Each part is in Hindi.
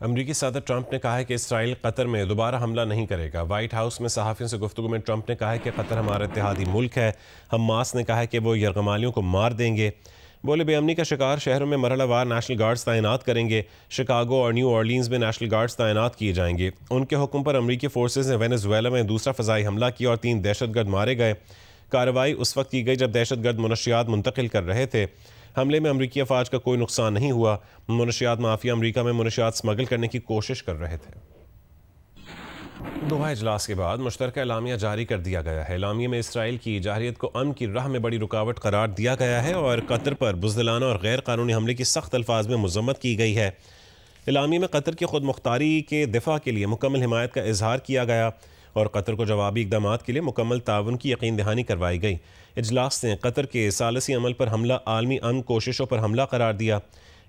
अमरीकी सदर ट्रंप ने कहा है कि इसराइल कतर में दोबारा हमला नहीं करेगा। वाइट हाउस में सहाफ़ियों से गुफ्तगू में ट्रंप ने कहा है कि कतर हमारा इत्तेहादी मुल्क है। हमास ने कहा है कि वो यरगमालियों को मार देंगे। बोले बेअमनी का शिकार शहरों में मरहलावार नेशनल गार्ड्स तैनात करेंगे। शिकागो और न्यू ऑर्लिन्स में नेशनल गार्ड्स तैनात किए जाएंगे। उनके हुक्म पर अमरीकी फोर्सेज ने वेनेजुएला में दूसरा फ़ज़ाई हमला किया और 3 दहशतगर्द मारे गए। कार्रवाई उस वक्त की गई जब दहशतगर्द मुनशियात मुंतकिल कर रहे थे। हमले में अमरीकी अफवाज का कोई नुकसान नहीं हुआ। मुनशियात माफिया अमरीका में मुनशियात स्मगल करने की कोशिश कर रहे थे। दोहा इजलास के बाद मुश्तरका एलामिया जारी कर दिया गया है। एलामिया में इसराइल की जारहियत को अमन की राह में बड़ी रुकावट करार दिया गया है और कतर पर बुज़दिलाना और गैर कानूनी हमले की सख्त अल्फाज में मज़म्मत की गई है। एलामिया में कतर की खुद मुख्तारी के दिफा के लिए मुकम्मल हिमायत का इजहार किया गया और कतर को जवाबी इक़दाम के लिए मुकम्मल ताउन की यकीन दहानी करवाई गई। इजलास ने कतर के सालसी अमल पर हमला आलमी अमन कोशिशों पर हमला करार दिया।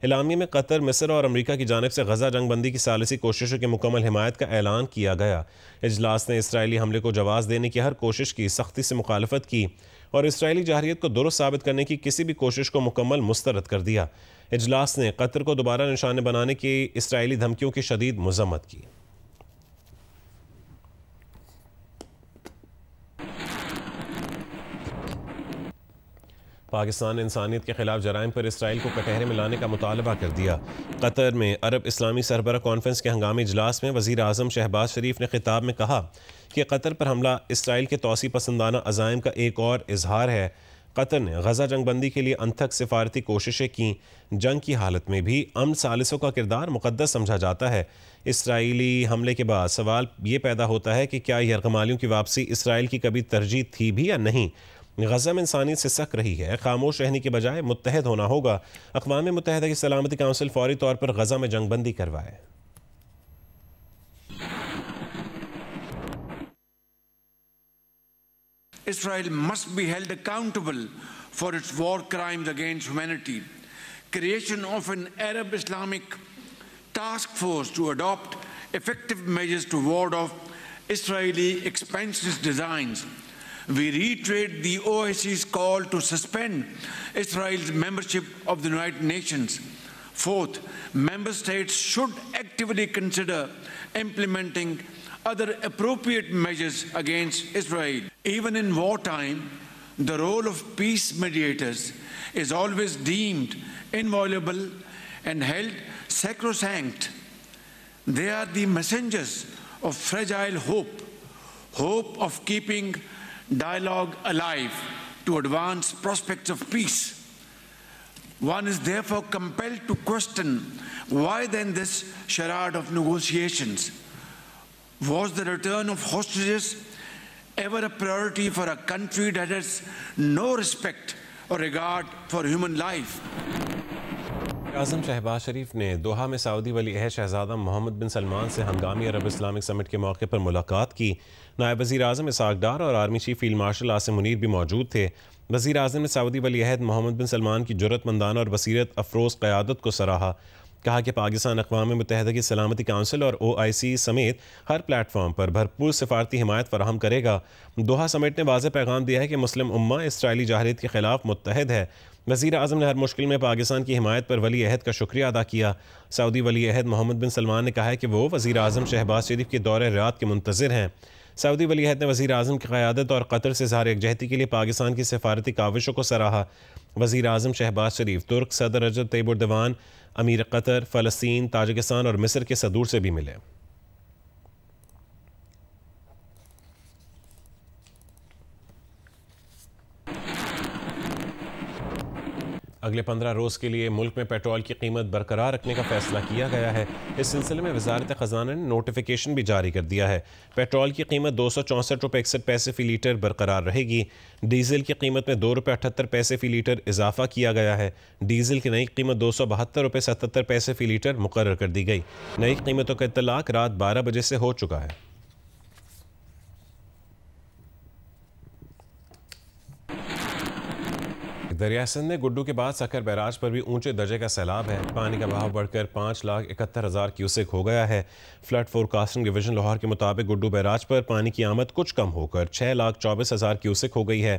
एलामिया में कतर, मिस्र और अमरीका की जानिब से गजा जंगबंदी की सालसी कोशिशों की मुकम्मल हिमायत का ऐलान किया गया। इजलास ने इसराइली हमले को जवाब देने की हर कोशिश की सख्ती से मुखालफत की और इसराइली जारहियत को दुरुस्त साबित करने की किसी भी कोशिश को मुकम्मल मुस्तरद कर दिया। इजलास ने कतर को दोबारा निशाने बनाने की इसराइली धमकियों की शदीद मज़म्मत की। पाकिस्तान ने इंसानियत के खिलाफ जराइम पर इसराइल को कटहरे में लाने का मुतालबा कर दिया। कतर में अरब इस्लामी सरबरा कॉन्फ्रेंस के हंगामी इजलास में वज़ीर आज़म शहबाज शरीफ ने खिताब में कहा कि कतर पर हमला इसराइल के तौसी पसंदाना अज़ाइम का एक और इजहार है। कतर ने गजा जंगबंदी के लिए अनथक सिफारती कोशिशें की। जंग की हालत में भी अमन सालिसों का किरदार मुक़द्दस समझा जाता है। इसराइली हमले के बाद सवाल ये पैदा होता है कि क्या यरगमालियों की वापसी इसराइल की कभी तरजीह थी भी या नहीं। गज़ा में इंसानियत से सक रही है। खामोश रहने के बजाय मुत्तहद होना होगा। अक़वाम मुत्तहिदा की सलामती काउंसिल फौरी तौर पर गज़ा में जंगबंदी करवाए। Israel must be held accountable for its war crimes against humanity. Creation of an Arab Islamic task force to adopt effective measures to ward off Israeli expansionist designs. We reiterate the OIC's call to suspend Israel's membership of the United Nations. Fourth, member states should actively consider implementing other appropriate measures against Israel. Even in wartime, the role of peace mediators is always deemed inviolable and held sacrosanct. They are the messengers of fragile hope of keeping dialogue alive to advance prospects of peace. One is therefore compelled to question, why then this charade of negotiations? Was the return of hostages ever a priority for a country that has no respect or regard for human life? आज़म शहबाज शरीफ ने दोहा में सऊदी वली अहद शहजादा मोहम्मद बिन सलमान से हंगामी अरब इस्लामिक समिट के मौके पर मुलाकात की। नायब वज़ीर आज़म इसाक डार और army chief field marshal Asim Munir भी मौजूद थे। वज़ीर आज़म ने सऊदी वली अहद मोहम्मद बिन सलमान की जुर्रतमंदाना और बसीरत अफरोज़ क़यादत को सराहा। कहा कि पाकिस्तान अक़वाम मुत्तहिदा की सलामती काउंसिल और OIC समेत हर प्लेटफॉर्म पर भरपूर सिफारती हिमायत फराहम करेगा। दोहा समिट ने वाज़ेह पैगाम दिया है कि मुस्लिम उम्मा इसराइली जारहियत के खिलाफ मुत्तहिद है। वज़ीर आज़म ने हर मुश्किल में पाकिस्तान की हिमायत पर वली अहद का शुक्रिया अदा किया। सऊदी वली अहद मोहम्मद बिन सलमान ने कहा है कि वो वज़ीर आज़म शहबाज शरीफ के दौरे रियाद के मुंतज़िर हैं। सऊदी वली अहद ने वज़ीर आज़म की क़यादत और कतर से ज़ाहिर यकजहती के लिए पाकिस्तान की सिफारती काविशों को सराहा। वज़ीर आज़म शहबाज शरीफ तुर्क सदर रजब तैयब एर्दोगान, अमीर कतर, फ़लस्तीन, ताजिकिस्तान और मिस्र के सदूर से भी मिले। अगले 15 रोज़ के लिए मुल्क में पेट्रोल की कीमत बरकरार रखने का फैसला किया गया है। इस सिलसिले में वज़ारत ख़ज़ाना ने नोटिफिकेशन भी जारी कर दिया है। पेट्रोल की कीमत 264 रुपये 61 पैसे फ़ी लीटर बरकरार रहेगी। डीज़ल की कीमत में 2 रुपये 78 पैसे फ़ी लीटर इजाफा किया गया है। डीज़ल की नई कीमत 272 रुपये 77 पैसे फ़ी लीटर मुकर्रर कर दी गई। नई कीमतों का इत्तलाक रात 12 बजे से हो चुका है। दरिया सिंध में गुड्डू के बाद सखर बैराज पर भी ऊंचे दर्जे का सैलाब है। पानी का बहाव बढ़कर 5,71,000 क्यूसेक हो गया है। फ्लड फोरकास्टिंग डिवीजन लाहौर के मुताबिक गुड्डू बैराज पर पानी की आमद कुछ कम होकर 6,24,000 क्यूसेक हो गई है।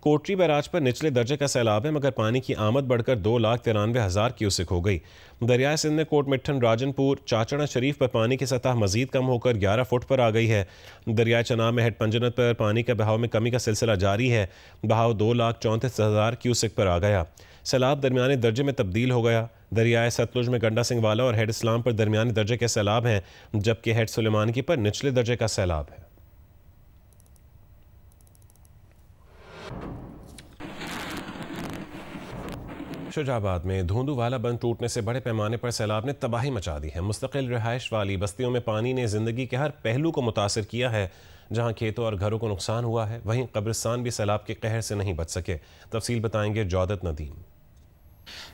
कोटरी बैराज पर निचले दर्जे का सैलाब है, मगर पानी की आमद बढ़कर 2,93,000 क्यूसेक हो गई। दरियाए सिंध में कोट मिट्ठन, राजनपुर, चाचड़ा शरीफ पर पानी की सतह मजीद कम होकर 11 फुट पर आ गई है। दरियाए चनाब में हेड पंजनत पर पानी का बहाव में कमी का सिलसिला जारी है। बहाव 2,34,000 क्यूसेक पर आ गया। सैलाब दरमियाने दर्जे में तब्दील हो गया। दरियाए सतलुज में गंडा सिंह वाला और हेड इस्लाम पर दरमियानी दर्जे के सैलाब हैं, जबकि हेड सुलेमानकी पर निचले दर्जे का सैलाब है। शुजाबाद में धोंदू वाला बंद टूटने से बड़े पैमाने पर सैलाब ने तबाही मचा दी है। मुस्तकिल रिहाइश वाली बस्तियों में पानी ने जिंदगी के हर पहलू को मुतासिर किया है। जहां खेतों और घरों को नुकसान हुआ है, वहीं कब्रिस्तान भी सैलाब के कहर से नहीं बच सके। तफसील बताएंगे जौदत नदीम।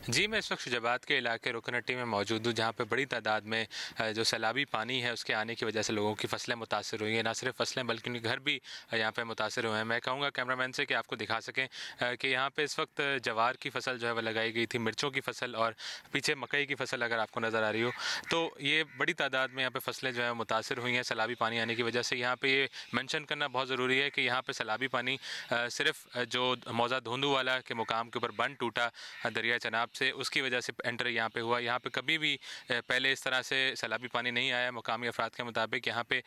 जी, मैं इस वक्त शुजाबाद के इलाके रुकनहट्टी में मौजूद हूँ, जहाँ पे बड़ी तादाद में जो सैलाबी पानी है उसके आने की वजह से लोगों की फसलें मुतासर हुई हैं। ना सिर्फ फसलें बल्कि उनके घर भी यहाँ पे मुतासर हुए हैं। मैं कहूँगा कैमरामैन से कि आपको दिखा सकें कि यहाँ पे इस वक्त जवार की फसल जो है वह लगाई गई थी, मिर्चों की फसल और पीछे मकई की फसल अगर आपको नज़र आ रही हो, तो ये बड़ी तादाद में यहाँ पर फसलें जो है मुतासर हुई हैं सैलाबी पानी आने की वजह से। यहाँ पर ये मैंशन करना बहुत ज़रूरी है कि यहाँ पर सैलाबी पानी सिर्फ जो मौजा धोंदू वाला के मुकाम के ऊपर बंद टूटा दरिया चनाब से, उसकी वजह से एंटर यहाँ पे हुआ। यहाँ पे कभी भी पहले इस तरह से सैलाबी पानी नहीं आया। मुकामी अफराद के मुताबिक यहाँ पे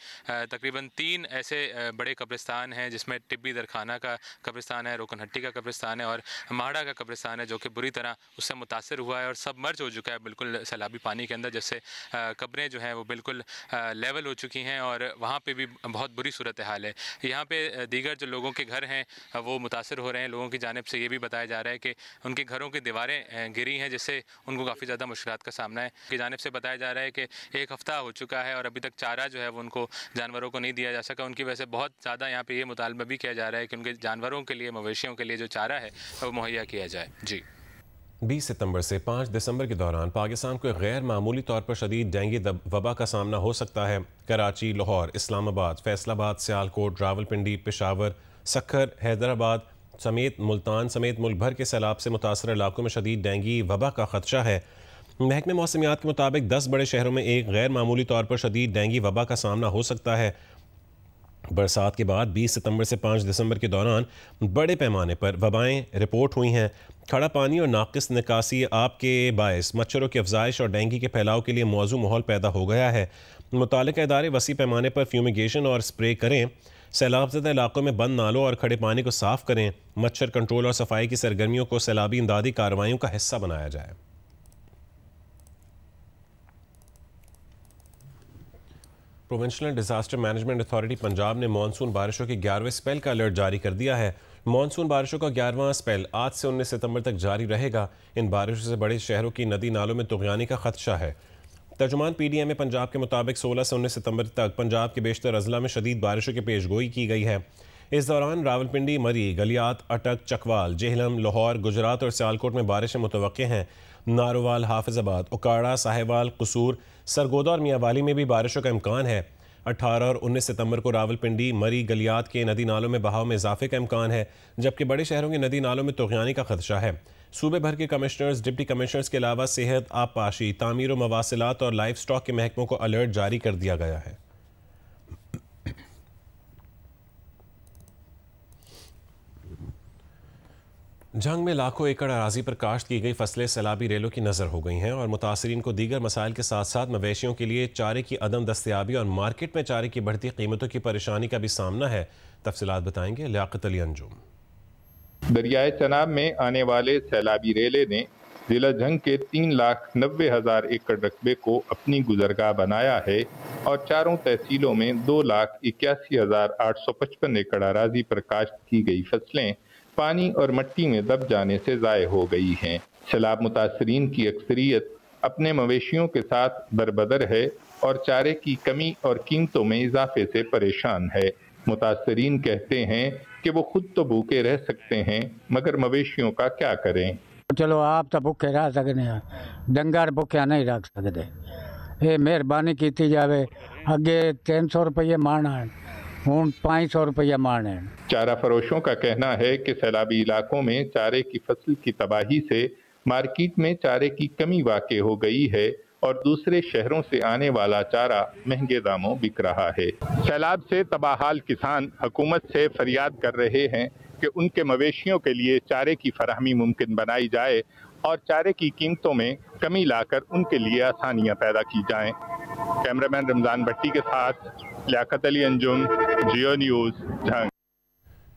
तकरीबन 3 ऐसे बड़े कब्रिस्तान हैं, जिसमें टिब्बी दरखाना का कब्रिस्तान है, रुकनहट्टी का कब्रिस्तान है और माड़ा का कब्रिस्तान है, जो कि बुरी तरह उससे मुतासर हुआ है और सब मर्ज हो चुका है बिल्कुल सैलाबी पानी के अंदर, जिससे कब्रें जो हैं वो बिल्कुल लेवल हो चुकी हैं और वहाँ पर भी बहुत बुरी सूरत हाल है। यहाँ पर दीगर जो लोगों के घर हैं वो मुतासर हो रहे हैं। लोगों की जानिब से ये भी बताया जा रहा है कि उनके घरों की दीवारें गिरी हैं, जिससे उनको काफ़ी ज़्यादा मुश्किलात का सामना है। की जानिब से बताया जा रहा है कि 1 हफ्ता हो चुका है और अभी तक चारा जो है वो उनको जानवरों को नहीं दिया जा सका। उनकी वजह से बहुत ज़्यादा यहाँ पे ये मुतालबा भी किया जा रहा है कि उनके जानवरों के लिए, मवेशियों के लिए जो चारा है वो मुहैया किया जाए। जी, 20 सितंबर से 5 दिसंबर के दौरान पाकिस्तान को गैर मामूली तौर पर शदीद डेंगू वबा का सामना हो सकता है। कराची, लाहौर, इस्लामाबाद, फैसलाबाद, सियालकोट, रावलपिंडी, पेशावर, सक्खर, हैदराबाद समेत मुल्तान समेत मुल्क भर के सैलाब से मुतासर इलाकों में शदीद डेंगू वबा का खदशा है। महकमे मौसमियात के मुताबिक 10 बड़े शहरों में एक गैर मामूली तौर पर शदीद डेंगू वबा का सामना हो सकता है। बरसात के बाद 20 सितंबर से 5 दिसंबर के दौरान बड़े पैमाने पर वबाएँ रिपोर्ट हुई हैं। खड़ा पानी और नाकिस निकासी आप के बायस मच्छरों की अफजाइश और डेंगू के फैलाव के लिए मौजू माहौल पैदा हो गया है। मुतालिका इदारे वसी पैमाने पर फ्यूमिगेशन और स्प्रे करें। सैलाबज़दा इलाकों में बंद नालों और खड़े पानी को साफ़ करें। मच्छर कंट्रोल और सफाई की सरगर्मियों को सैलाबी इमदादी कार्रवाइयों का हिस्सा बनाया जाए। Provincial disaster management authority Punjab ने मानसून बारिशों के 11वें स्पेल का अलर्ट जारी कर दिया है। मानसून बारिशों का 11वां स्पेल आज से 19 सितंबर तक जारी रहेगा। इन बारिशों से बड़े शहरों की नदी नालों में तुग़यानी का खदशा है। तर्जुमान PDM पंजाब के मुताबिक 16 से 19 सितंबर तक पंजाब के बेशतर अजला में शदीद बारिशों की पेशगोई की गई है। इस दौरान रावलपिंडी, मरी, गलियात, अटक, चकवाल, जेहलम, लाहौर, गुजरात और सियालकोट में बारिशें मुतवक्के हैं। नारोवाल, हाफिजाबाद, उकाड़ा, साहिवाल, कसूर, सरगोदा और मियाँवाली में भी बारिशों का इम्कान है। 18 और 19 सितंबर को रावलपिंडी, मरी, गलियात के नदी नालों में बहाव में इजाफे का इम्कान है, जबकि बड़े शहरों के नदी नालों में तुग़यानी का खदशा है। सूबे भर के कमिश्नर्स, डिप्टी कमिश्नर्स के अलावा सेहत, आबपाशी, तामीर व मवासिलात और लाइफ स्टॉक के महकमों को अलर्ट जारी कर दिया गया है। जंग में लाखों एकड़ अराजी पर काश्त की गई फसलें सैलाबी रेलों की नज़र हो गई हैं और मुतासरीन को दीगर मसाइल के साथ साथ मवेशियों के लिए चारे की अदम दस्तयाबी और मार्केट में चारे की बढ़ती कीमतों की परेशानी का भी सामना है। तफसीलात बताएंगे लियाकत अली अंजुम। दरियाए चनाब में आने वाले सैलाबी रेले ने जिला जंग के 3,90,000 एकड़ रकबे को अपनी गुजरगाह बनाया है और चारों तहसीलों में 2,81,855 एकड़ अराजी पर काश्त की गई फसलें पानी और मिट्टी में दब जाने से ज़ाय हो गई हैं। सैलाब मुतासरीन की अक्सरियत अपने मवेशियों के साथ दरबदर है और चारे की कमी और कीमतों में इजाफे से परेशान है। मुतासरीन कहते हैं कि वो खुद तो भूखे रह सकते हैं, मगर मवेशियों का क्या करें। चलो आप तो भूखे रह सकते हैं, डंगर भूखे नहीं रख सकते। ये मेहरबानी की जाए। अगे 300 रुपये मारना है, हूँ 500 रुपया मारना है। चारा फरोशों का कहना है कि सैलाबी इलाकों में चारे की फसल की तबाही से मार्केट में चारे की कमी वाक़ई हो गई है और दूसरे शहरों से आने वाला चारा महंगे दामों बिक रहा है। सैलाब से तबाहाल किसान हुकूमत से फरियाद कर रहे हैं कि उनके मवेशियों के लिए चारे की फराहमी मुमकिन बनाई जाए और चारे की कीमतों में कमी लाकर उनके लिए आसानियां पैदा की जाएं। कैमरामैन रमज़ान भट्टी के साथ लियाकत अली अंजुम, जियो न्यूज़, झंग।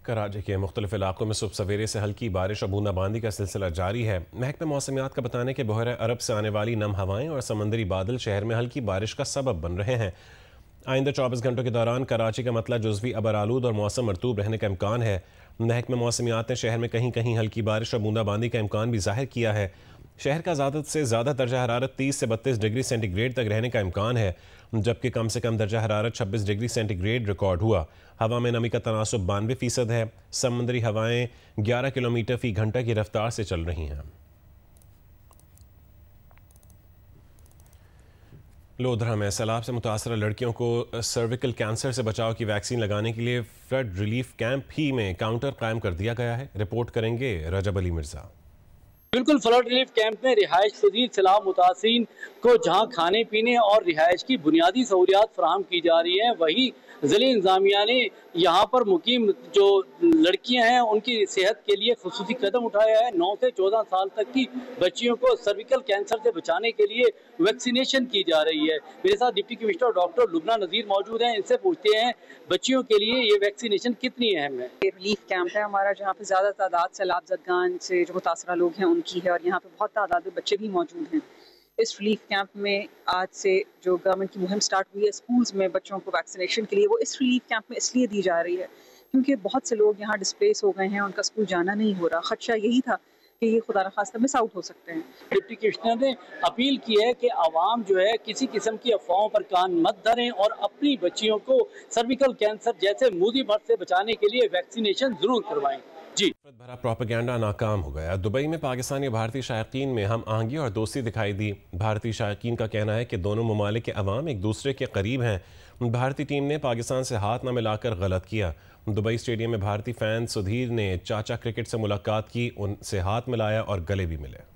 कराची के मुख्तलिफ इलाकों में सुबह सवेरे से हल्की बारिश और बूंदाबांदी का सिलसिला जारी है। महकमे मौसमियात का बताना है कि बहर अरब से आने वाली नम हवाएं और समंदरी बादल शहर में हल्की बारिश का सबब बन रहे हैं। आइंदा 24 घंटों के दौरान कराची का मतला जुज़वी अबर आलूद और मौसम मरतूब रहने का इम्कान है। महकमे मौसमियात ने शहर में कहीं कहीं हल्की बारिश और बूंदाबांदी का इम्कान भी जाहिर किया है। शहर का ज़्यादा से ज़्यादा दर्जा हरारत 30 से 32 डिग्री सेंटीग्रेड तक रहने का इम्कान है, जबकि कम से कम दर्जा हरारत 26 डिग्री सेंटीग्रेड रिकॉर्ड हुआ। हवा में नमी का तनासुब 92% है। समुद्री हवाएं 11 किलोमीटर फी घंटा की रफ्तार से चल रही हैं। लोधरा में सैलाब से मुतासरा लड़कियों को सर्विकल कैंसर से बचाव की वैक्सीन लगाने के लिए फ्लड रिलीफ कैंप ही में काउंटर कायम कर दिया गया है। रिपोर्ट करेंगे रजब अली मिर्जा। बिल्कुल, फ्लड रिलीफ कैंप में रिहाइश पजीर सैलाब मुतासिरीन को जहां खाने पीने और रिहाइश की बुनियादी सहूलियात फराहम की जा रही है, वही ज़िले इंतज़ामिया ने यहाँ पर मुकीम जो लड़कियां हैं उनकी सेहत के लिए खुसूसी कदम उठाया है। 9 से 14 साल तक की बच्चियों को सर्विकल कैंसर से बचाने के लिए वैक्सीनेशन की जा रही है। मेरे साथ डिप्टी कमिश्नर डॉक्टर लुबना नज़ीर मौजूद हैं। इनसे पूछते हैं बच्चियों के लिए ये वैक्सीनेशन कितनी अहम है। रिलीफ कैंप है हमारा, जहाँ पे ज़्यादा तादाद सैलाब ज़दगान से जो मुतासरा लोग हैं उनकी है, और यहाँ पे बहुत तादाद में बच्चे भी मौजूद हैं। इस रिलीफ कैंप में आज से जो गवर्नमेंट की मुहिम स्टार्ट हुई है स्कूल्स में बच्चों को वैक्सीनेशन के लिए, वो इस रिलीफ कैंप में इसलिए दी जा रही है क्योंकि बहुत से लोग यहाँ डिस्प्लेस हो गए हैं, उनका स्कूल जाना नहीं हो रहा। खदशा यही था कि ये खुदा न खास्ता मिस आउट हो सकते हैं। डिप्टी कमिश्नर ने अपील की है कि आवाम जो है किसी किस्म की अफवाहों पर कान मत धरें और अपनी बच्चियों को सर्विकल कैंसर जैसे मूदी मर्द से बचाने के लिए वैक्सीनेशन जरूर करवाएं। जी भरा प्रोपेगेंडा नाकाम हो गया। दुबई में पाकिस्तानी भारतीय शायकीन में हम आहंगी और दोस्ती दिखाई दी। भारतीय शायकीन का कहना है कि दोनों ममालिक के अवाम एक दूसरे के करीब हैं। भारतीय टीम ने पाकिस्तान से हाथ न मिलाकर गलत किया। दुबई स्टेडियम में भारतीय फैन सुधीर ने चाचा क्रिकेट से मुलाकात की, उनसे हाथ मिलाया और गले भी मिले।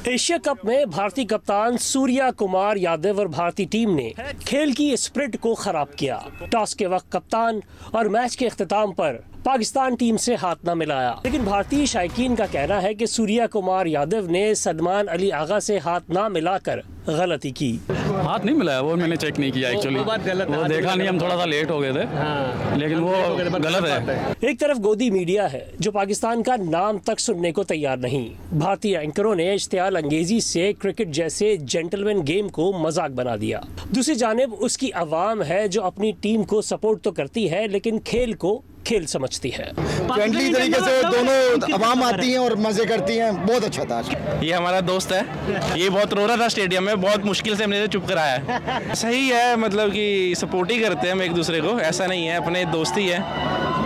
एशिया कप में भारतीय कप्तान सूर्या कुमार यादव और भारतीय टीम ने खेल की स्प्रिट को खराब किया। टॉस के वक्त कप्तान और मैच के इख्तिताम पर पाकिस्तान टीम से हाथ न मिलाया, लेकिन भारतीय शायकीन का कहना है कि सूर्या कुमार यादव ने सलमान अली आगा से हाथ न मिलाकर गलती की। हाथ नहीं मिलाया, वो मैंने चेक नहीं किया एक्चुअली, वो देखा नहीं, हम थोड़ा सा लेट हो गए थे। लेकिन वो गलत है। एक तरफ गोदी मीडिया है जो पाकिस्तान का नाम तक सुनने को तैयार नहीं। भारतीय एंकरों ने इश्तियाल अंगेजी से क्रिकेट जैसे जेंटलमैन गेम को मजाक बना दिया। दूसरी जानिब उसकी आवाम है जो अपनी टीम को सपोर्ट तो करती है लेकिन खेल को खेल समझती है। फ्रेंडली तरीके से दोनों आवाम आती हैं और मजे करती हैं, बहुत अच्छा था। ये हमारा दोस्त है, ये बहुत रो रहा था स्टेडियम में, बहुत मुश्किल से हमने चुप कराया है। सही है, मतलब कि सपोर्ट ही करते हैं हम एक दूसरे को, ऐसा नहीं है, अपने दोस्ती है,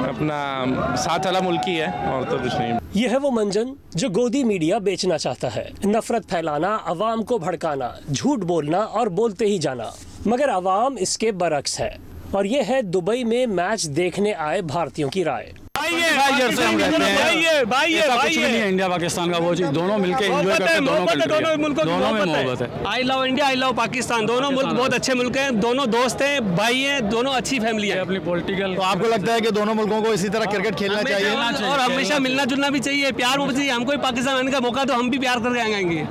अपना साथ वाला मुल्क ही है और तो कुछ नहीं। यह है वो मंजन जो गोदी मीडिया बेचना चाहता है। नफरत फैलाना, अवाम को भड़काना, झूठ बोलना और बोलते ही जाना, मगर अवाम इसके बरक्स है। और ये है दुबई में मैच देखने आए भारतीयों की राय। इंडिया पाकिस्तान का वो चीज दोनों मिलके एंजॉय करते हैं, दोनों में मोहब्बत है। I love India, I love Pakistan, दोनों मुल्क बहुत अच्छे मुल्क हैं, दोनों दोस्त हैं, भाई हैं, दोनों अच्छी फैमिली है। अपनी पॉलिटिकल, तो आपको लगता है कि दोनों मुल्कों को इसी तरह क्रिकेट खेलना चाहिए और हमेशा मिलना जुलना भी चाहिए, प्यार वो चाहिए। हमको पाकिस्तान आने का मौका तो हम भी प्यार करके आएंगे।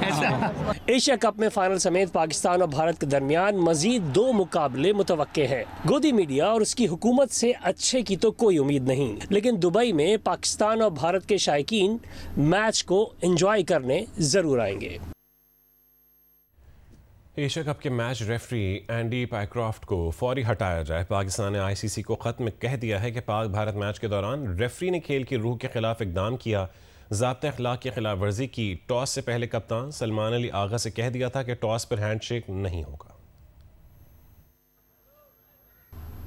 एशिया कप में फाइनल समेत पाकिस्तान और भारत के दरमियान मजीद 2 मुकाबले मुतवक्के हैं। गोदी मीडिया और उसकी हुकूमत से अच्छे की तो कोई उम्मीद नहीं, लेकिन दुबई में पाकिस्तान और भारत के शायकीन मैच को एंजॉय करने जरूर आएंगे। एशिया कप के मैच रेफरी एंडी पाइक्रॉफ्ट को फौरी हटाया जाए। पाकिस्तान ने आईसीसी को खत में कह दिया है कि पाक भारत मैच के दौरान रेफरी ने खेल की रूह के खिलाफ इकदाम किया, ज़ाब्ता अखलाक की खिलाफ वर्जी की। टॉस से पहले कप्तान सलमान अली आगा से कह दिया था कि टॉस पर हैंडशेक नहीं होगा।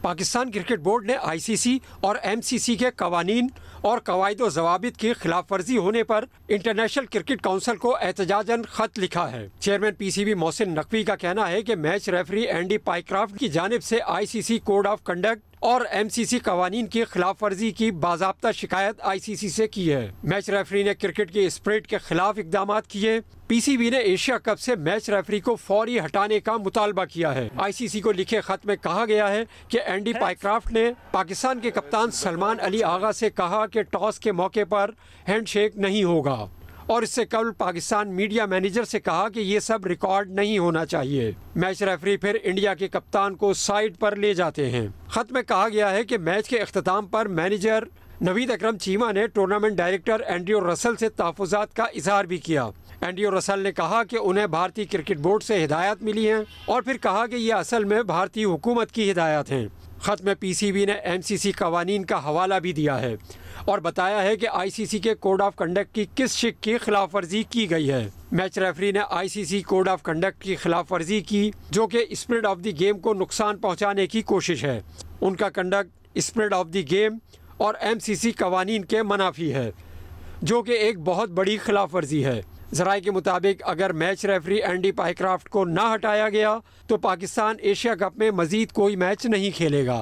पाकिस्तान क्रिकेट बोर्ड ने आईसीसी और एमसीसी के कवानीन और कवायद व ज़वाबित की खिलाफ वर्जी होने पर इंटरनेशनल क्रिकेट काउंसिल को एहतजाजन खत लिखा है। चेयरमैन पीसीबी मोहसिन नकवी का कहना है कि मैच रेफरी एंडी पाइक्रॉफ्ट की जानिब से आईसीसी कोड ऑफ कंडक्ट और एमसीसी कवानीन की खिलाफ वर्जी की बाज़ाब्ता शिकायत आईसीसी से की है। मैच रेफरी ने क्रिकेट के स्पिरिट के खिलाफ इकदाम किए। पीसीबी ने एशिया कप से मैच रेफरी को फौरी हटाने का मुतालबा किया है। आईसीसी को लिखे खत में कहा गया है कि एंडी पाइक्रॉफ्ट ने पाकिस्तान के कप्तान सलमान अली आगा से कहा कि टॉस के मौके पर हैंडशेक नहीं होगा और इससे कबल पाकिस्तान मीडिया मैनेजर से कहा कि ये सब रिकॉर्ड नहीं होना चाहिए। मैच रेफरी फिर इंडिया के कप्तान को साइड पर ले जाते हैं। खत में कहा गया है कि मैच के अख्ताम पर मैनेजर नवीद अकरम चीमा ने टूर्नामेंट डायरेक्टर एंड्रयू रसल से तहफ़्फ़ुज़ात का इजहार भी किया। एंड्रयू रसल ने कहा कि उन्हें भारतीय क्रिकेट बोर्ड से हिदायत मिली हैं और फिर कहा कि ये असल में भारतीय हुकूमत की हिदायत हैं। खत में पीसीबी ने एमसीसी कवानीन का हवाला भी दिया है और बताया है कि आईसीसी के कोड ऑफ कंडक्ट की किस शिक की खिलाफ वर्जी की गई है। मैच रेफरी ने आईसीसी कोड ऑफ कंडक्ट की खिलाफ वर्जी की, जो कि स्पिरिट ऑफ द गेम को नुकसान पहुंचाने की कोशिश है। उनका conduct spirit of the game और एमसीसी कवानीन के मनाफी है, जो कि एक बहुत बड़ी खिलाफ वर्जी है। ज़राए के मुताबिक अगर मैच रेफरी एंडी पाइक्राफ्ट को ना हटाया गया तो पाकिस्तान एशिया कप में मजीद कोई मैच नहीं खेलेगा।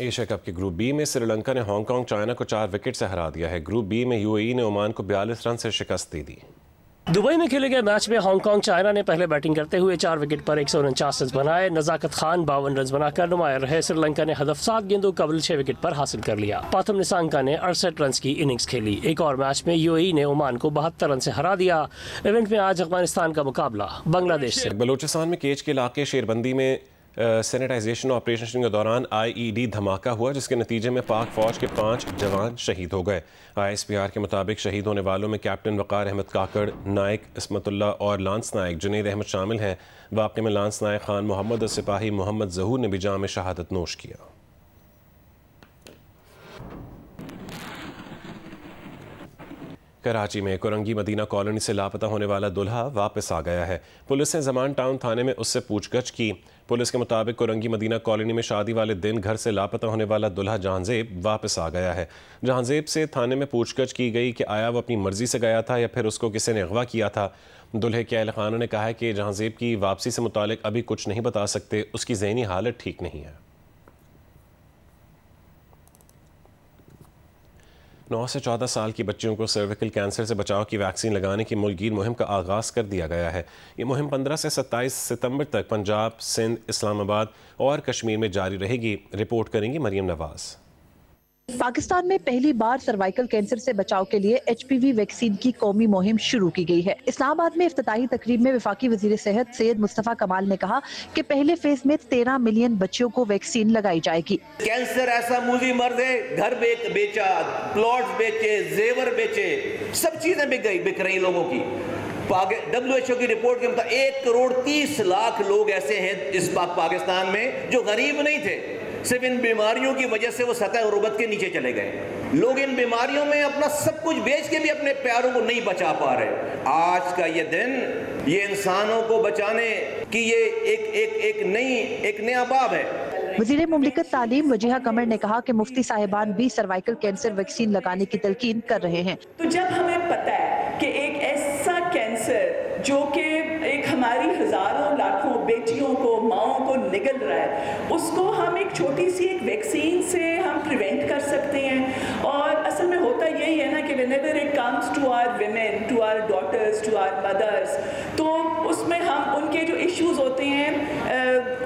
एशिया कप के ग्रुप बी में श्रीलंका ने हांगकांग चाइना को 4 विकेट से हरा दिया है। ग्रुप बी में यूएई ने ओमान को 42 रन से शिकस्त दे दी। दुबई में खेले गए मैच में हांगकांग चाइना ने पहले बैटिंग करते हुए 4 विकेट पर 149 रन बनाए। नजाकत खान 52 रन बनाकर नुमाया रहे। श्रीलंका ने हदफ 7 गेंदों कबल 6 विकेट पर हासिल कर लिया। पाथुम निसांका ने 68 रन की इनिंग्स खेली। एक और मैच में यूएई ने ओमान को 72 रन से हरा दिया। इवेंट में आज अफगानिस्तान का मुकाबला बांग्लादेश से। बलूचिस्तान में केज के इलाके शेरबंदी में सैनिटाइजेशन ऑपरेशन के दौरान आईईडी धमाका हुआ, जिसके नतीजे में पाक फौज के 5 जवान शहीद हो गए। आईएसपीआर के मुताबिक शहीद होने वालों में कैप्टन वकार अहमद काकड़, नायक इसमतुल्ला और लांस नायक जुनैद अहमद शामिल हैं। वाक़े में लांस नायक खान मोहम्मद और सिपाही मोहम्मद जहूर ने भी जाम शहादत नोश किया। कराची में कुरंगी मदीना कॉलोनी से लापता होने वाला दुल्हा वापस आ गया है। पुलिस ने जमान टाउन थाने में उससे पूछगछ की। पुलिस के मुताबिक कुरंगी मदीना कॉलोनी में शादी वाले दिन घर से लापता होने वाला दुल्हा जहांजेब वापस आ गया है। जहांजेब से थाने में पूछगछ की गई कि आया वो अपनी मर्जी से गया था या फिर उसको किसी ने अगवा किया था। दुल्हे के अहल खाना ने कहा है कि जहांजेब की वापसी से मुतालिक अभी कुछ नहीं बता सकते, उसकी ज़हनी हालत ठीक नहीं है। 9 से 14 साल की बच्चियों को सर्विकल कैंसर से बचाव की वैक्सीन लगाने की मुल्कगीर मुहिम का आगाज़ कर दिया गया है। ये मुहिम 15 से 27 सितंबर तक पंजाब, सिंध, इस्लामाबाद और कश्मीर में जारी रहेगी। रिपोर्ट करेंगी मरियम नवाज। पाकिस्तान में पहली बार सर्वाइकल कैंसर से बचाव के लिए HPV वैक्सीन की कौमी मुहिम शुरू की गई है। इस्लामाबाद में इफ्तिताही तकरीब में वफाकी वजीर सेहत सैयद मुस्तफा कमाल ने कहा कि पहले फेज में 13 मिलियन बच्चों को वैक्सीन लगाई जाएगी। कैंसर ऐसा मूजी मर्ज है, घर बेचा, प्लॉट बेचे, जेवर बेचे, सब चीजें बिक रही लोगों की। WHO की रिपोर्ट के मुताबिक 1 करोड़ 30 लाख लोग ऐसे हैं इस पाकिस्तान में जो गरीब नहीं थे, सिर्फ इन बीमारियों की वजह से वो सतह गुर्बत के नीचे चले गए। लोग इन बीमारियों में अपना सब कुछ बेच के भी अपने प्यारों को नहीं बचा पा रहे। आज का ये दिन, ये इंसानों को बचाने की ये एक नया बाब है। वज़ीर मुमलिकत तालीम वजीहा कमर ने कहा कि मुफ्ती साहिबान भी सर्वाइकल कैंसर वैक्सीन लगाने की तलकीन कर रहे हैं। तो जब हमें पता है कि एक ऐसा कैंसर जो कि एक हमारी हजारों लाखों बेटियों को, माओं को निगल रहा है, उसको हम एक छोटी सी एक वैक्सीन से हम प्रिवेंट कर सकते हैं। और असल में होता यही है ना कि whenever it comes to our women, to our daughters, to our mothers, तो उसमें हम उनके जो इश्यूज होते हैं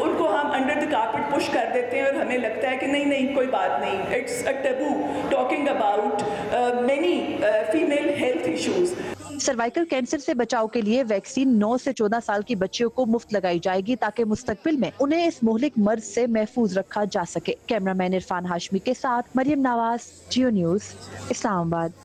उनको हम अंडर द कार्पेट पुश कर देते हैं और हमें लगता है कि नहीं कोई बात नहीं, it's a taboo talking about many female health issues. Cervical cancer से बचाव के लिए वैक्सीन 9 से 14 साल की बच्चियों को मुफ्त लगाई जाएगी ताकि मुस्तकबिल में उन्हें इस मुहलिक मर्ज से महफूज रखा जा सके। कैमरामैन इरफान हाशमी के साथ मरियम नवाज, जियो न्यूज़, इस्लामाबाद।